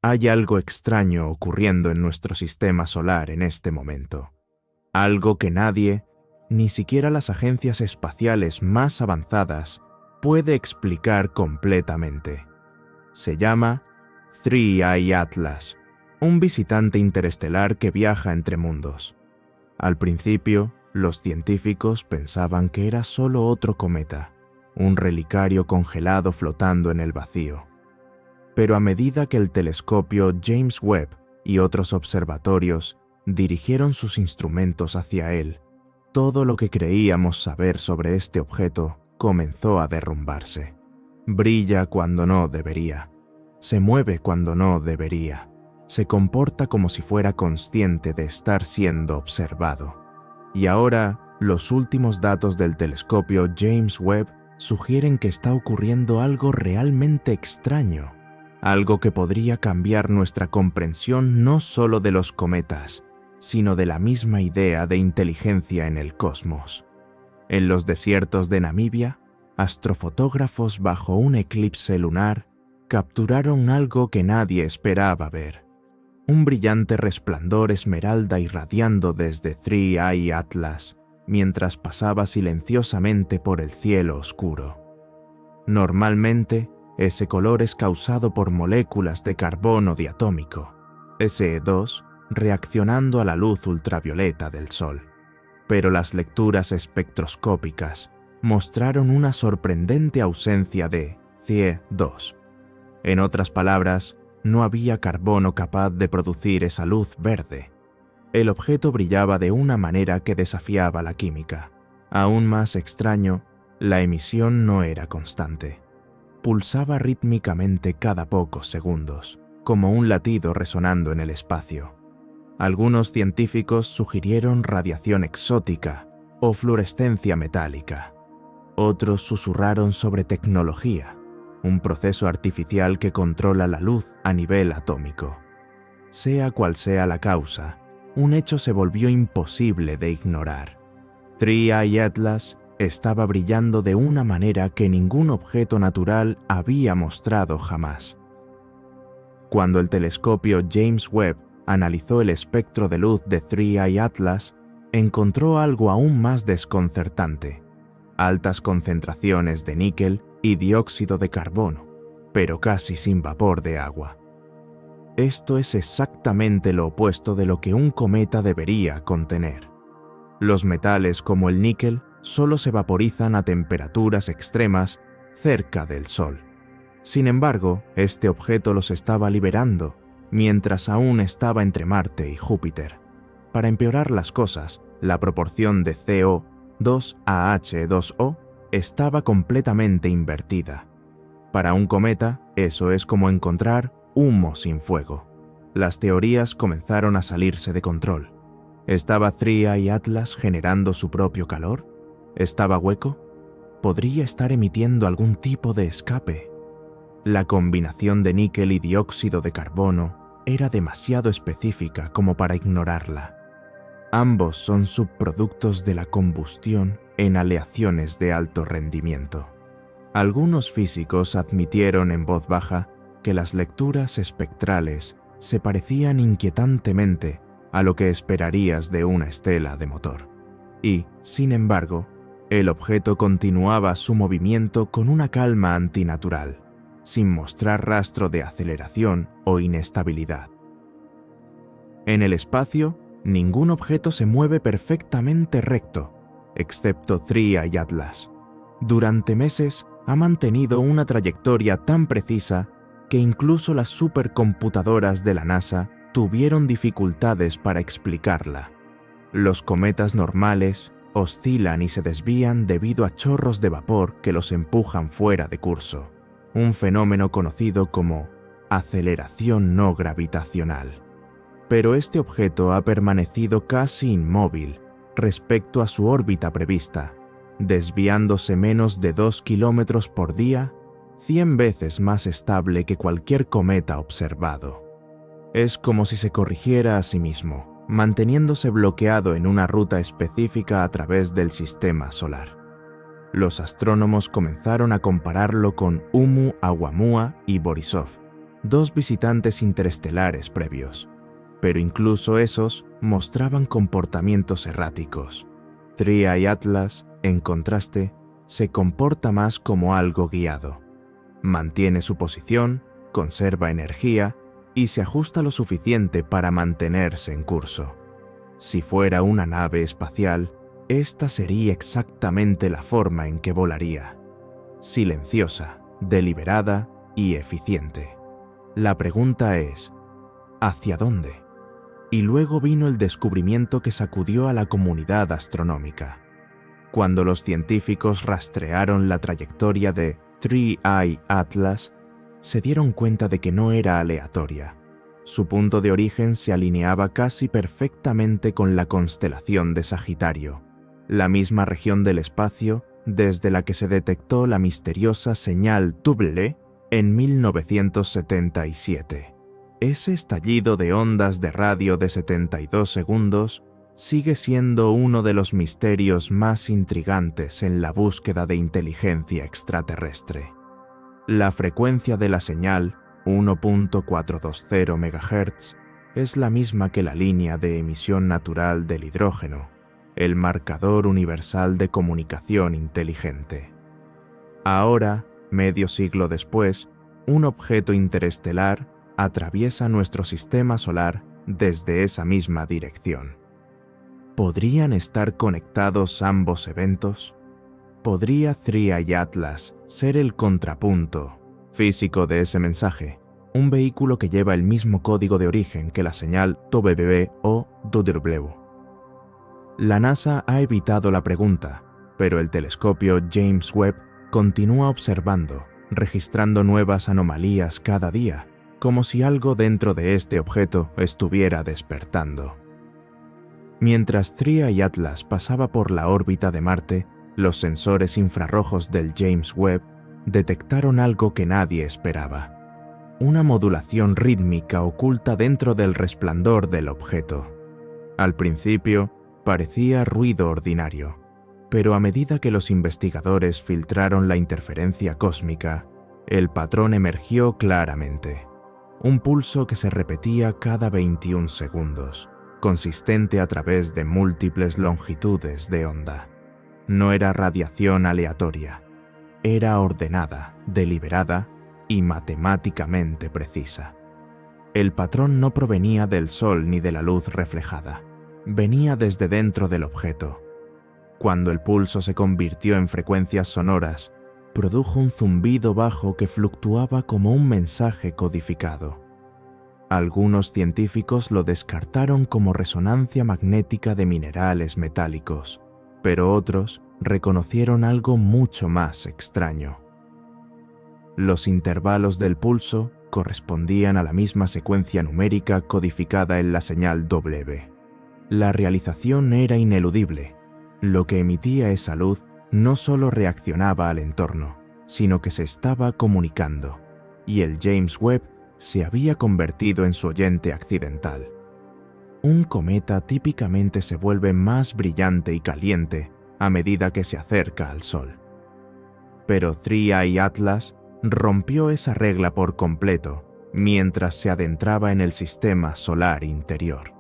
Hay algo extraño ocurriendo en nuestro sistema solar en este momento. Algo que nadie, ni siquiera las agencias espaciales más avanzadas, puede explicar completamente. Se llama Three Eye Atlas, un visitante interestelar que viaja entre mundos. Al principio, los científicos pensaban que era solo otro cometa, un relicario congelado flotando en el vacío. Pero a medida que el telescopio James Webb y otros observatorios dirigieron sus instrumentos hacia él, todo lo que creíamos saber sobre este objeto comenzó a derrumbarse. Brilla cuando no debería, se mueve cuando no debería, se comporta como si fuera consciente de estar siendo observado. Y ahora, los últimos datos del telescopio James Webb sugieren que está ocurriendo algo realmente extraño, algo que podría cambiar nuestra comprensión no solo de los cometas, sino de la misma idea de inteligencia en el cosmos. En los desiertos de Namibia, astrofotógrafos bajo un eclipse lunar capturaron algo que nadie esperaba ver. Un brillante resplandor esmeralda irradiando desde Three Eye Atlas, mientras pasaba silenciosamente por el cielo oscuro. Normalmente, ese color es causado por moléculas de carbono diatómico, SE2, reaccionando a la luz ultravioleta del Sol. Pero las lecturas espectroscópicas mostraron una sorprendente ausencia de CE2. En otras palabras, no había carbono capaz de producir esa luz verde. El objeto brillaba de una manera que desafiaba la química. Aún más extraño, la emisión no era constante. Pulsaba rítmicamente cada pocos segundos, como un latido resonando en el espacio. Algunos científicos sugirieron radiación exótica o fluorescencia metálica. Otros susurraron sobre tecnología, un proceso artificial que controla la luz a nivel atómico. Sea cual sea la causa, un hecho se volvió imposible de ignorar. Three Eye Atlas estaba brillando de una manera que ningún objeto natural había mostrado jamás. Cuando el telescopio James Webb analizó el espectro de luz de Three Eye Atlas, encontró algo aún más desconcertante: altas concentraciones de níquel y dióxido de carbono, pero casi sin vapor de agua. Esto es exactamente lo opuesto de lo que un cometa debería contener. Los metales como el níquel solo se vaporizan a temperaturas extremas cerca del Sol. Sin embargo, este objeto los estaba liberando mientras aún estaba entre Marte y Júpiter. Para empeorar las cosas, la proporción de CO2 a H2O estaba completamente invertida. Para un cometa, eso es como encontrar humo sin fuego. Las teorías comenzaron a salirse de control. ¿Estaba Three Eye Atlas generando su propio calor? ¿Estaba hueco? ¿Podría estar emitiendo algún tipo de escape? La combinación de níquel y dióxido de carbono era demasiado específica como para ignorarla. Ambos son subproductos de la combustión en aleaciones de alto rendimiento. Algunos físicos admitieron en voz baja que las lecturas espectrales se parecían inquietantemente a lo que esperarías de una estela de motor. Y, sin embargo, el objeto continuaba su movimiento con una calma antinatural, sin mostrar rastro de aceleración o inestabilidad. En el espacio, ningún objeto se mueve perfectamente recto, excepto Three Eye Atlas. Durante meses ha mantenido una trayectoria tan precisa que incluso las supercomputadoras de la NASA tuvieron dificultades para explicarla. Los cometas normales oscilan y se desvían debido a chorros de vapor que los empujan fuera de curso, un fenómeno conocido como aceleración no gravitacional. Pero este objeto ha permanecido casi inmóvil respecto a su órbita prevista, desviándose menos de 2 kilómetros por día, 100 veces más estable que cualquier cometa observado. Es como si se corrigiera a sí mismo, manteniéndose bloqueado en una ruta específica a través del sistema solar. Los astrónomos comenzaron a compararlo con Oumuamua y Borisov, 2 visitantes interestelares previos, pero incluso esos mostraban comportamientos erráticos. 3i Atlas, en contraste, se comporta más como algo guiado. Mantiene su posición, conserva energía y se ajusta lo suficiente para mantenerse en curso. Si fuera una nave espacial, esta sería exactamente la forma en que volaría. Silenciosa, deliberada y eficiente. La pregunta es, ¿hacia dónde? Y luego vino el descubrimiento que sacudió a la comunidad astronómica. Cuando los científicos rastrearon la trayectoria de 3i Atlas, se dieron cuenta de que no era aleatoria. Su punto de origen se alineaba casi perfectamente con la constelación de Sagitario, la misma región del espacio desde la que se detectó la misteriosa señal Double en 1977. Ese estallido de ondas de radio de 72 segundos sigue siendo uno de los misterios más intrigantes en la búsqueda de inteligencia extraterrestre. La frecuencia de la señal, 1.420 MHz, es la misma que la línea de emisión natural del hidrógeno, el marcador universal de comunicación inteligente. Ahora, medio siglo después, un objeto interestelar atraviesa nuestro sistema solar desde esa misma dirección. ¿Podrían estar conectados ambos eventos? ¿Podría 3i Atlas ser el contrapunto físico de ese mensaje? Un vehículo que lleva el mismo código de origen que la señal WB o WW. La NASA ha evitado la pregunta, pero el telescopio James Webb continúa observando, registrando nuevas anomalías cada día, como si algo dentro de este objeto estuviera despertando. Mientras 3i Atlas pasaba por la órbita de Marte, los sensores infrarrojos del James Webb detectaron algo que nadie esperaba. Una modulación rítmica oculta dentro del resplandor del objeto. Al principio, parecía ruido ordinario, pero a medida que los investigadores filtraron la interferencia cósmica, el patrón emergió claramente. Un pulso que se repetía cada 21 segundos, consistente a través de múltiples longitudes de onda. No era radiación aleatoria, era ordenada, deliberada y matemáticamente precisa. El patrón no provenía del Sol ni de la luz reflejada, venía desde dentro del objeto. Cuando el pulso se convirtió en frecuencias sonoras, produjo un zumbido bajo que fluctuaba como un mensaje codificado. Algunos científicos lo descartaron como resonancia magnética de minerales metálicos, pero otros reconocieron algo mucho más extraño. Los intervalos del pulso correspondían a la misma secuencia numérica codificada en la señal W. La realización era ineludible. Lo que emitía esa luz no solo reaccionaba al entorno, sino que se estaba comunicando, y el James Webb se había convertido en su oyente accidental. Un cometa típicamente se vuelve más brillante y caliente a medida que se acerca al Sol. Pero 3i Atlas rompió esa regla por completo mientras se adentraba en el sistema solar interior.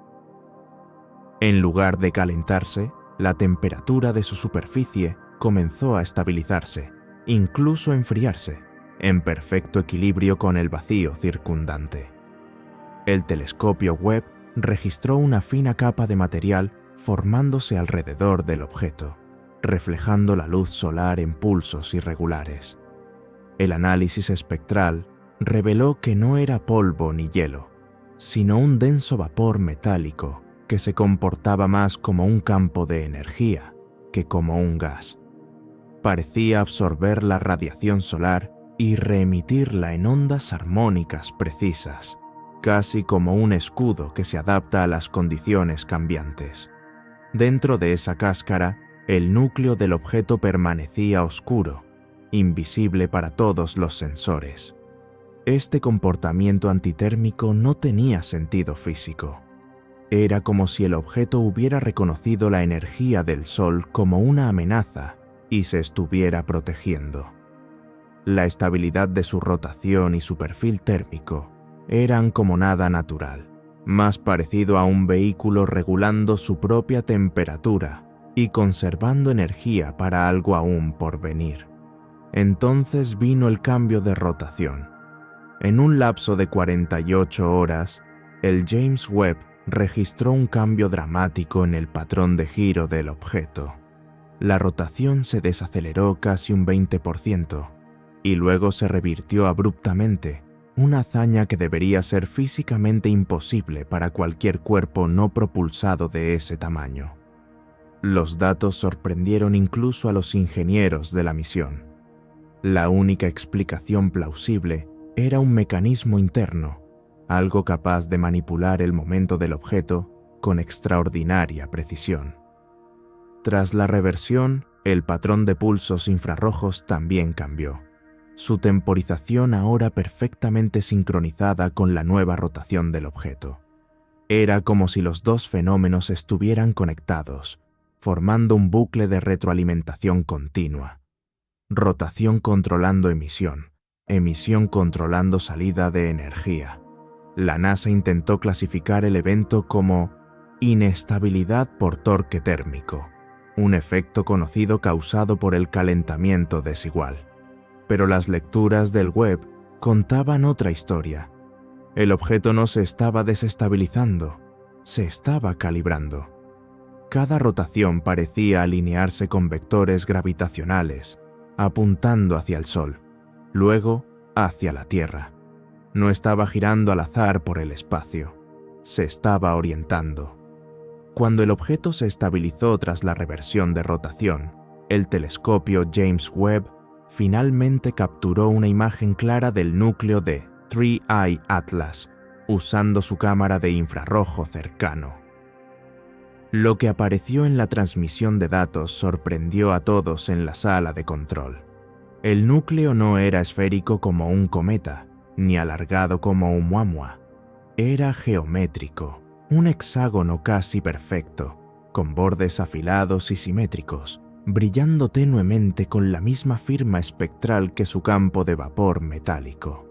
En lugar de calentarse, la temperatura de su superficie comenzó a estabilizarse, incluso enfriarse, en perfecto equilibrio con el vacío circundante. El telescopio Webb registró una fina capa de material formándose alrededor del objeto, reflejando la luz solar en pulsos irregulares. El análisis espectral reveló que no era polvo ni hielo, sino un denso vapor metálico que se comportaba más como un campo de energía que como un gas. Parecía absorber la radiación solar y reemitirla en ondas armónicas precisas, casi como un escudo que se adapta a las condiciones cambiantes. Dentro de esa cáscara, el núcleo del objeto permanecía oscuro, invisible para todos los sensores. Este comportamiento antitérmico no tenía sentido físico. Era como si el objeto hubiera reconocido la energía del Sol como una amenaza y se estuviera protegiendo. La estabilidad de su rotación y su perfil térmico eran como nada natural, más parecido a un vehículo regulando su propia temperatura y conservando energía para algo aún por venir. Entonces vino el cambio de rotación. En un lapso de 48 horas, el James Webb registró un cambio dramático en el patrón de giro del objeto. La rotación se desaceleró casi un 20% y luego se revirtió abruptamente, una hazaña que debería ser físicamente imposible para cualquier cuerpo no propulsado de ese tamaño. Los datos sorprendieron incluso a los ingenieros de la misión. La única explicación plausible era un mecanismo interno, algo capaz de manipular el momento del objeto con extraordinaria precisión. Tras la reversión, el patrón de pulsos infrarrojos también cambió. Su temporización ahora perfectamente sincronizada con la nueva rotación del objeto. Era como si los dos fenómenos estuvieran conectados, formando un bucle de retroalimentación continua. Rotación controlando emisión, emisión controlando salida de energía. La NASA intentó clasificar el evento como inestabilidad por torque térmico, un efecto conocido causado por el calentamiento desigual. Pero las lecturas del Webb contaban otra historia. El objeto no se estaba desestabilizando, se estaba calibrando. Cada rotación parecía alinearse con vectores gravitacionales, apuntando hacia el Sol, luego hacia la Tierra. No estaba girando al azar por el espacio, se estaba orientando. Cuando el objeto se estabilizó tras la reversión de rotación, el telescopio James Webb finalmente capturó una imagen clara del núcleo de 3I Atlas, usando su cámara de infrarrojo cercano. Lo que apareció en la transmisión de datos sorprendió a todos en la sala de control. El núcleo no era esférico como un cometa, ni alargado como un muamua. Era geométrico, un hexágono casi perfecto, con bordes afilados y simétricos, brillando tenuemente con la misma firma espectral que su campo de vapor metálico.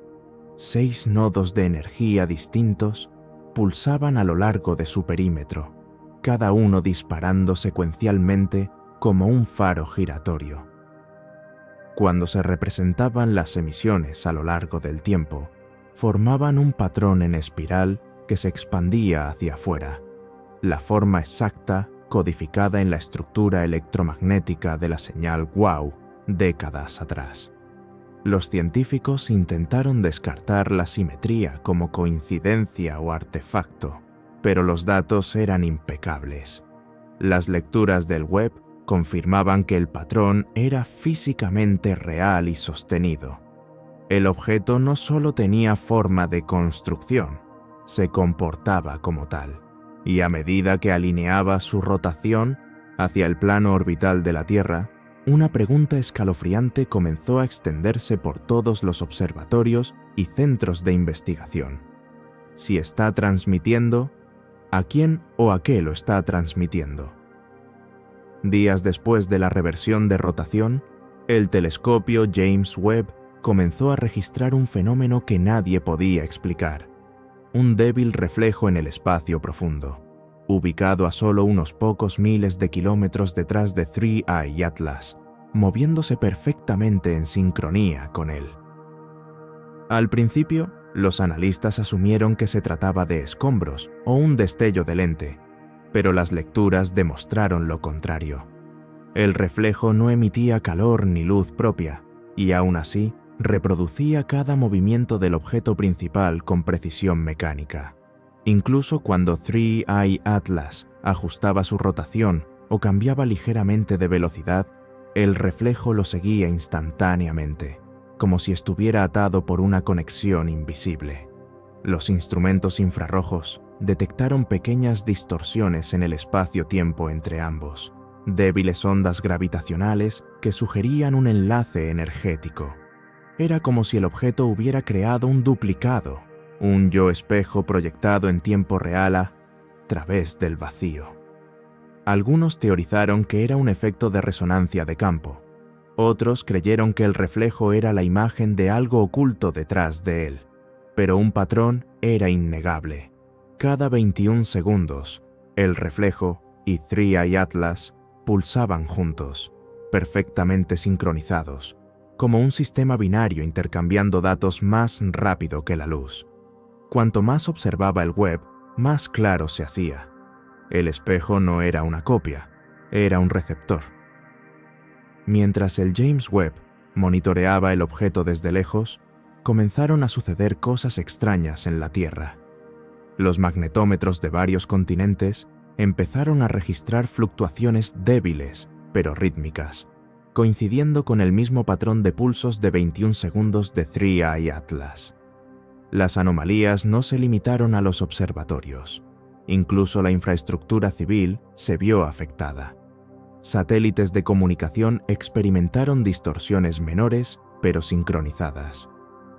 6 nodos de energía distintos pulsaban a lo largo de su perímetro, cada uno disparando secuencialmente como un faro giratorio. Cuando se representaban las emisiones a lo largo del tiempo, formaban un patrón en espiral que se expandía hacia afuera, la forma exacta codificada en la estructura electromagnética de la señal WOW décadas atrás. Los científicos intentaron descartar la simetría como coincidencia o artefacto, pero los datos eran impecables. Las lecturas del Webb confirmaban que el patrón era físicamente real y sostenido. El objeto no solo tenía forma de construcción, se comportaba como tal, y a medida que alineaba su rotación hacia el plano orbital de la Tierra, una pregunta escalofriante comenzó a extenderse por todos los observatorios y centros de investigación. Si está transmitiendo, ¿a quién o a qué lo está transmitiendo? Días después de la reversión de rotación, el telescopio James Webb comenzó a registrar un fenómeno que nadie podía explicar: un débil reflejo en el espacio profundo, ubicado a solo unos pocos miles de kilómetros detrás de 3I Atlas, moviéndose perfectamente en sincronía con él. Al principio, los analistas asumieron que se trataba de escombros o un destello de lente, pero las lecturas demostraron lo contrario. El reflejo no emitía calor ni luz propia, y aún así reproducía cada movimiento del objeto principal con precisión mecánica. Incluso cuando 3I Atlas ajustaba su rotación o cambiaba ligeramente de velocidad, el reflejo lo seguía instantáneamente, como si estuviera atado por una conexión invisible. Los instrumentos infrarrojos detectaron pequeñas distorsiones en el espacio-tiempo entre ambos, débiles ondas gravitacionales que sugerían un enlace energético. Era como si el objeto hubiera creado un duplicado, un yo espejo proyectado en tiempo real a través del vacío. Algunos teorizaron que era un efecto de resonancia de campo, Otros creyeron que el reflejo era la imagen de algo oculto detrás de él, pero un patrón era innegable. Cada 21 segundos, el reflejo y Three Eye Atlas pulsaban juntos, perfectamente sincronizados, como un sistema binario intercambiando datos más rápido que la luz. Cuanto más observaba el web, más claro se hacía. El espejo no era una copia, era un receptor. Mientras el James Webb monitoreaba el objeto desde lejos, comenzaron a suceder cosas extrañas en la Tierra. Los magnetómetros de varios continentes empezaron a registrar fluctuaciones débiles, pero rítmicas, coincidiendo con el mismo patrón de pulsos de 21 segundos de Three Eye Atlas. Las anomalías no se limitaron a los observatorios. Incluso la infraestructura civil se vio afectada. Satélites de comunicación experimentaron distorsiones menores, pero sincronizadas.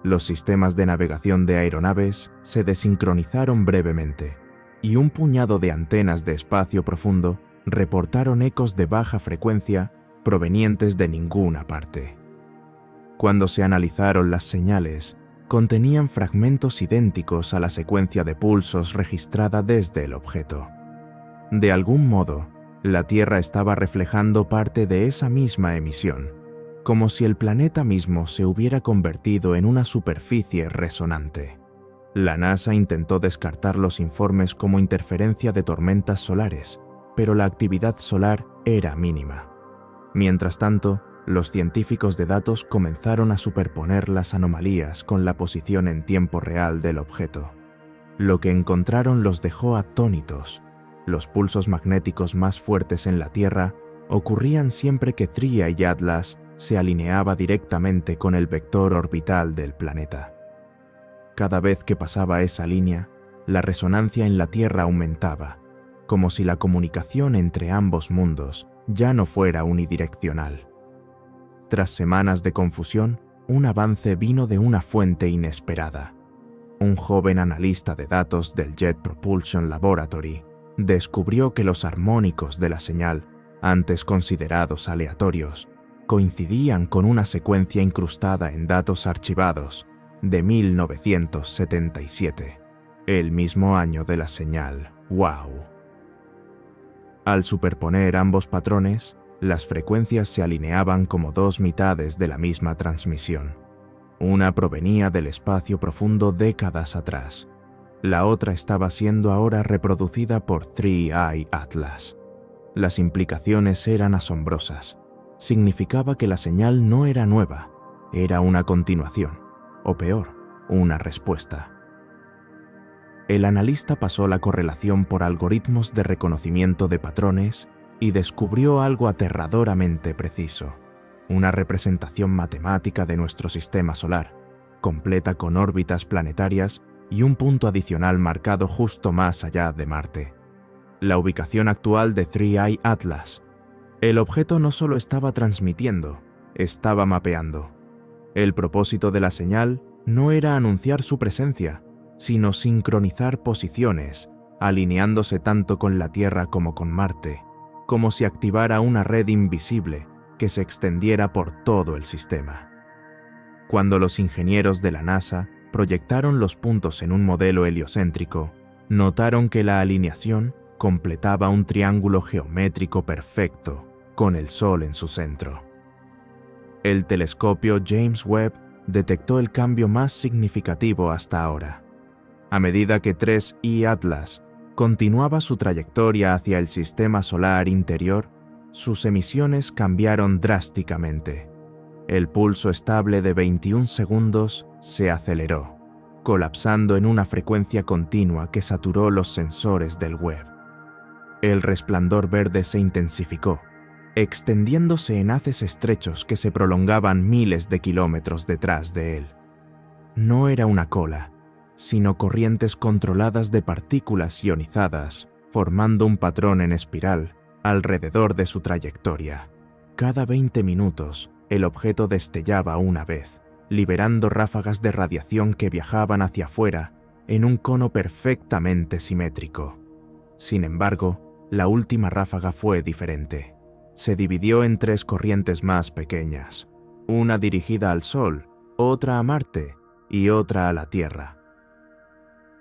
Los sistemas de navegación de aeronaves se desincronizaron brevemente, y un puñado de antenas de espacio profundo reportaron ecos de baja frecuencia provenientes de ninguna parte. Cuando se analizaron las señales, contenían fragmentos idénticos a la secuencia de pulsos registrada desde el objeto. De algún modo, la Tierra estaba reflejando parte de esa misma emisión, como si el planeta mismo se hubiera convertido en una superficie resonante. La NASA intentó descartar los informes como interferencia de tormentas solares, pero la actividad solar era mínima. Mientras tanto, los científicos de datos comenzaron a superponer las anomalías con la posición en tiempo real del objeto. Lo que encontraron los dejó atónitos. Los pulsos magnéticos más fuertes en la Tierra ocurrían siempre que Three Eye Atlas se alineaba directamente con el vector orbital del planeta. Cada vez que pasaba esa línea, la resonancia en la Tierra aumentaba, como si la comunicación entre ambos mundos ya no fuera unidireccional. Tras semanas de confusión, un avance vino de una fuente inesperada. Un joven analista de datos del Jet Propulsion Laboratory descubrió que los armónicos de la señal, antes considerados aleatorios, coincidían con una secuencia incrustada en datos archivados de 1977, el mismo año de la señal WOW. Al superponer ambos patrones, las frecuencias se alineaban como dos mitades de la misma transmisión. Una provenía del espacio profundo décadas atrás. La otra estaba siendo ahora reproducida por Three Eye Atlas. Las implicaciones eran asombrosas. Significaba que la señal no era nueva, era una continuación, o peor, una respuesta. El analista pasó la correlación por algoritmos de reconocimiento de patrones y descubrió algo aterradoramente preciso, una representación matemática de nuestro sistema solar, completa con órbitas planetarias y un punto adicional marcado justo más allá de Marte. La ubicación actual de Three Eye Atlas. El objeto no solo estaba transmitiendo, estaba mapeando. El propósito de la señal no era anunciar su presencia, sino sincronizar posiciones, alineándose tanto con la Tierra como con Marte, como si activara una red invisible que se extendiera por todo el sistema. Cuando los ingenieros de la NASA proyectaron los puntos en un modelo heliocéntrico, notaron que la alineación completaba un triángulo geométrico perfecto, con el Sol en su centro. El telescopio James Webb detectó el cambio más significativo hasta ahora. A medida que Three Eye Atlas continuaba su trayectoria hacia el sistema solar interior, sus emisiones cambiaron drásticamente. El pulso estable de 21 segundos se aceleró, colapsando en una frecuencia continua que saturó los sensores del Webb. El resplandor verde se intensificó, extendiéndose en haces estrechos que se prolongaban miles de kilómetros detrás de él. No era una cola, sino corrientes controladas de partículas ionizadas, formando un patrón en espiral alrededor de su trayectoria. Cada 20 minutos, el objeto destellaba una vez, liberando ráfagas de radiación que viajaban hacia afuera en un cono perfectamente simétrico. Sin embargo, la última ráfaga fue diferente. se dividió en 3 corrientes más pequeñas, una dirigida al Sol, otra a Marte y otra a la Tierra.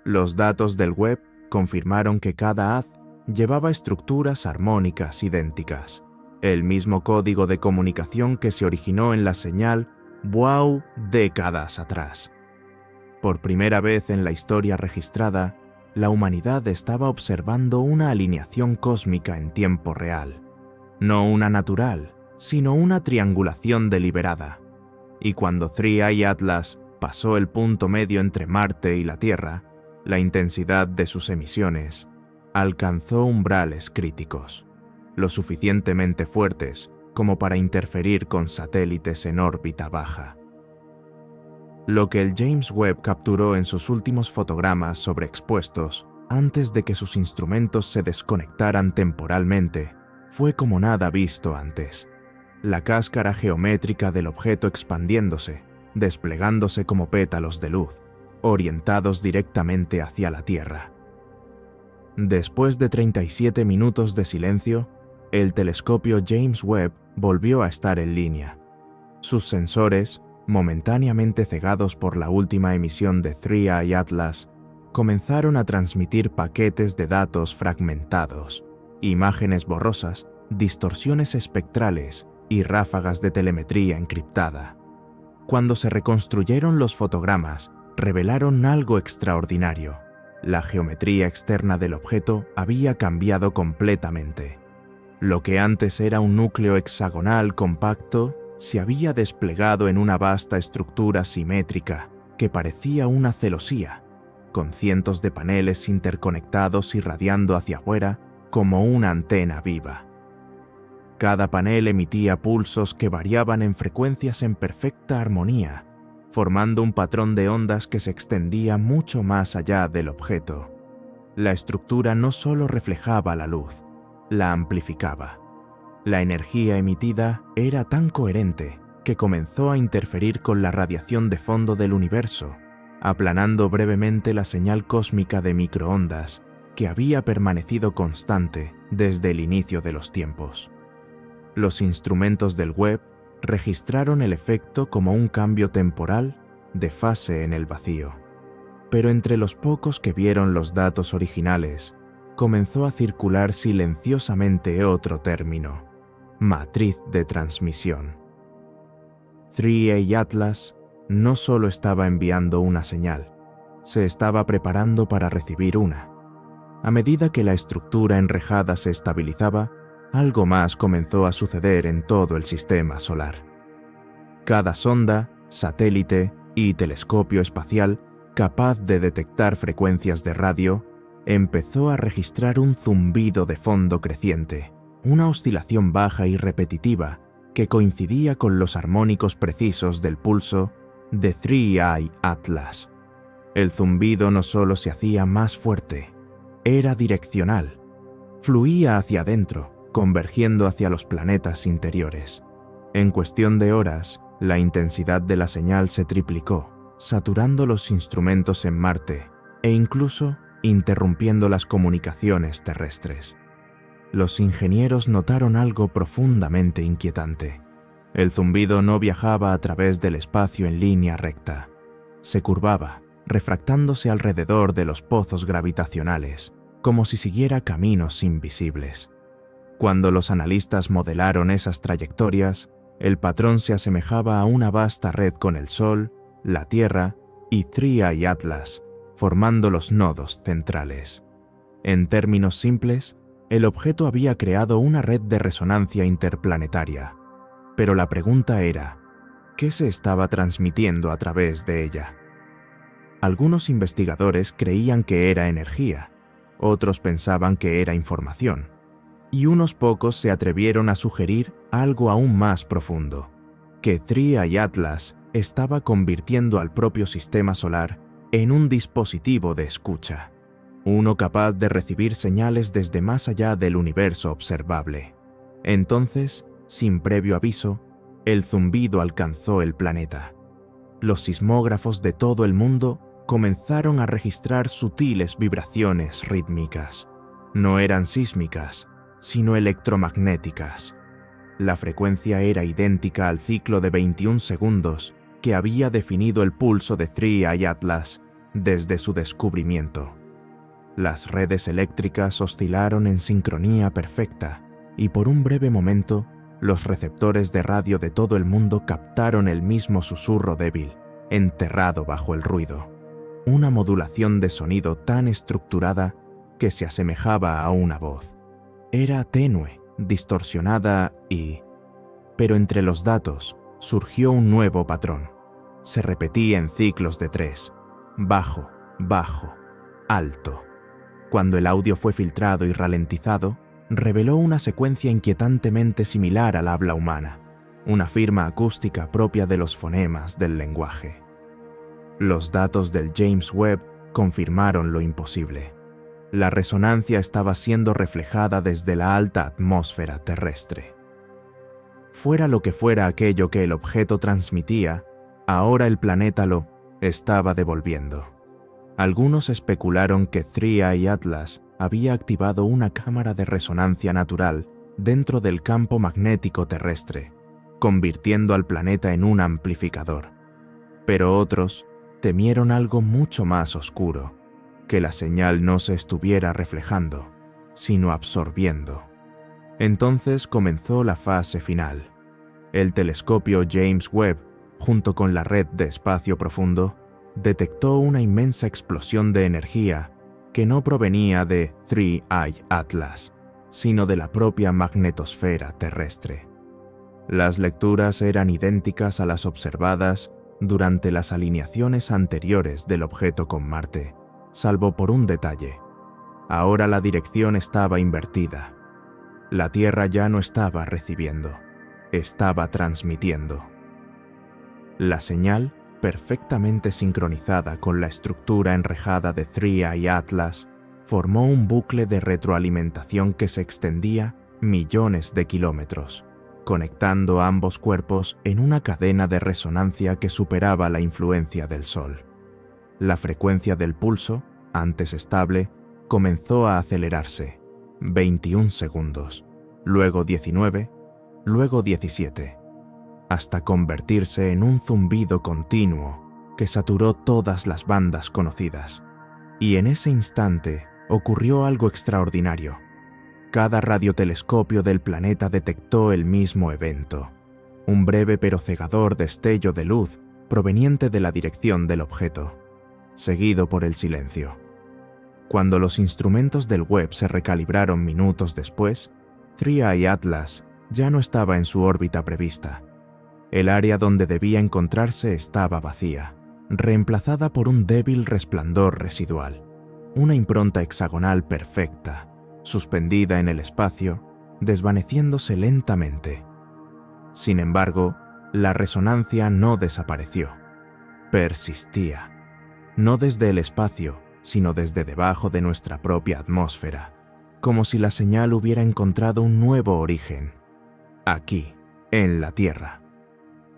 Los datos del web confirmaron que cada haz llevaba estructuras armónicas idénticas, el mismo código de comunicación que se originó en la señal WOW décadas atrás. Por primera vez en la historia registrada, la humanidad estaba observando una alineación cósmica en tiempo real. No una natural, sino una triangulación deliberada. Y cuando 3i Atlas pasó el punto medio entre Marte y la Tierra, la intensidad de sus emisiones alcanzó umbrales críticos, lo suficientemente fuertes como para interferir con satélites en órbita baja. Lo que el James Webb capturó en sus últimos fotogramas sobreexpuestos antes de que sus instrumentos se desconectaran temporalmente fue como nada visto antes. La cáscara geométrica del objeto expandiéndose, desplegándose como pétalos de luz, orientados directamente hacia la Tierra. Después de 37 minutos de silencio, el telescopio James Webb volvió a estar en línea. Sus sensores, momentáneamente cegados por la última emisión de 3i Atlas, comenzaron a transmitir paquetes de datos fragmentados, imágenes borrosas, distorsiones espectrales y ráfagas de telemetría encriptada. Cuando se reconstruyeron los fotogramas, revelaron algo extraordinario. La geometría externa del objeto había cambiado completamente. Lo que antes era un núcleo hexagonal compacto se había desplegado en una vasta estructura simétrica que parecía una celosía, con cientos de paneles interconectados irradiando hacia afuera como una antena viva. Cada panel emitía pulsos que variaban en frecuencias en perfecta armonía, formando un patrón de ondas que se extendía mucho más allá del objeto. La estructura no solo reflejaba la luz, la amplificaba. La energía emitida era tan coherente que comenzó a interferir con la radiación de fondo del universo, aplanando brevemente la señal cósmica de microondas que había permanecido constante desde el inicio de los tiempos. Los instrumentos del Webb registraron el efecto como un cambio temporal de fase en el vacío. Pero entre los pocos que vieron los datos originales, comenzó a circular silenciosamente otro término: matriz de transmisión. 3i Atlas no solo estaba enviando una señal, se estaba preparando para recibir una. A medida que la estructura enrejada se estabilizaba, algo más comenzó a suceder en todo el sistema solar. Cada sonda, satélite y telescopio espacial capaz de detectar frecuencias de radio empezó a registrar un zumbido de fondo creciente, una oscilación baja y repetitiva que coincidía con los armónicos precisos del pulso de 3i Atlas. El zumbido no solo se hacía más fuerte, era direccional, fluía hacia adentro, convergiendo hacia los planetas interiores. En cuestión de horas, la intensidad de la señal se triplicó, saturando los instrumentos en Marte e incluso interrumpiendo las comunicaciones terrestres. Los ingenieros notaron algo profundamente inquietante. El zumbido no viajaba a través del espacio en línea recta. Se curvaba, refractándose alrededor de los pozos gravitacionales, como si siguiera caminos invisibles. Cuando los analistas modelaron esas trayectorias, el patrón se asemejaba a una vasta red con el Sol, la Tierra y 3i Atlas, formando los nodos centrales. En términos simples, el objeto había creado una red de resonancia interplanetaria, pero la pregunta era, ¿qué se estaba transmitiendo a través de ella? Algunos investigadores creían que era energía, otros pensaban que era información, y unos pocos se atrevieron a sugerir algo aún más profundo, que 3i Atlas estaba convirtiendo al propio sistema solar en un dispositivo de escucha, uno capaz de recibir señales desde más allá del universo observable. Entonces, sin previo aviso, el zumbido alcanzó el planeta. Los sismógrafos de todo el mundo comenzaron a registrar sutiles vibraciones rítmicas. No eran sísmicas, sino electromagnéticas. La frecuencia era idéntica al ciclo de 21 segundos que había definido el pulso de 3i Atlas desde su descubrimiento. Las redes eléctricas oscilaron en sincronía perfecta y por un breve momento los receptores de radio de todo el mundo captaron el mismo susurro débil, enterrado bajo el ruido. Una modulación de sonido tan estructurada que se asemejaba a una voz. Era tenue, distorsionada pero entre los datos surgió un nuevo patrón. Se repetía en ciclos de 3, bajo, bajo, alto. Cuando el audio fue filtrado y ralentizado, reveló una secuencia inquietantemente similar al habla humana, una firma acústica propia de los fonemas del lenguaje. Los datos del James Webb confirmaron lo imposible. La resonancia estaba siendo reflejada desde la alta atmósfera terrestre. Fuera lo que fuera aquello que el objeto transmitía, ahora el planeta lo estaba devolviendo. Algunos especularon que 3i Atlas había activado una cámara de resonancia natural dentro del campo magnético terrestre, convirtiendo al planeta en un amplificador. Pero otros temieron algo mucho más oscuro, que la señal no se estuviera reflejando, sino absorbiendo. Entonces comenzó la fase final. El telescopio James Webb, junto con la red de espacio profundo, detectó una inmensa explosión de energía que no provenía de 3i Atlas, sino de la propia magnetosfera terrestre. Las lecturas eran idénticas a las observadas durante las alineaciones anteriores del objeto con Marte, salvo por un detalle. Ahora la dirección estaba invertida. La Tierra ya no estaba recibiendo, estaba transmitiendo. La señal, perfectamente sincronizada con la estructura enrejada de 3i Atlas, formó un bucle de retroalimentación que se extendía millones de kilómetros, conectando ambos cuerpos en una cadena de resonancia que superaba la influencia del Sol. La frecuencia del pulso, antes estable, comenzó a acelerarse, 21 segundos, luego 19, luego 17, hasta convertirse en un zumbido continuo que saturó todas las bandas conocidas. Y en ese instante ocurrió algo extraordinario. Cada radiotelescopio del planeta detectó el mismo evento, un breve pero cegador destello de luz proveniente de la dirección del objeto, seguido por el silencio. Cuando los instrumentos del Webb se recalibraron minutos después, 3i Atlas ya no estaba en su órbita prevista. El área donde debía encontrarse estaba vacía, reemplazada por un débil resplandor residual, una impronta hexagonal perfecta, suspendida en el espacio, desvaneciéndose lentamente. Sin embargo, la resonancia no desapareció. Persistía. No desde el espacio, sino desde debajo de nuestra propia atmósfera, como si la señal hubiera encontrado un nuevo origen, aquí, en la Tierra.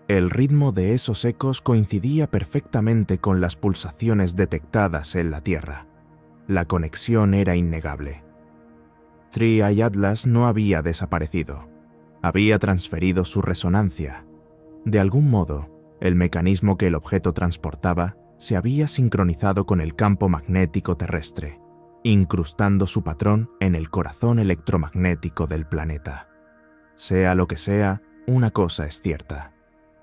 El ritmo de esos ecos coincidía perfectamente con las pulsaciones detectadas en la Tierra. La conexión era innegable. 3i Atlas no había desaparecido. Había transferido su resonancia. De algún modo, el mecanismo que el objeto transportaba se había sincronizado con el campo magnético terrestre, incrustando su patrón en el corazón electromagnético del planeta. Sea lo que sea, una cosa es cierta.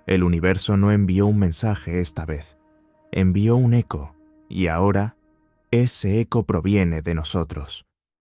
El universo no envió un mensaje esta vez, envió un eco, y ahora ese eco proviene de nosotros.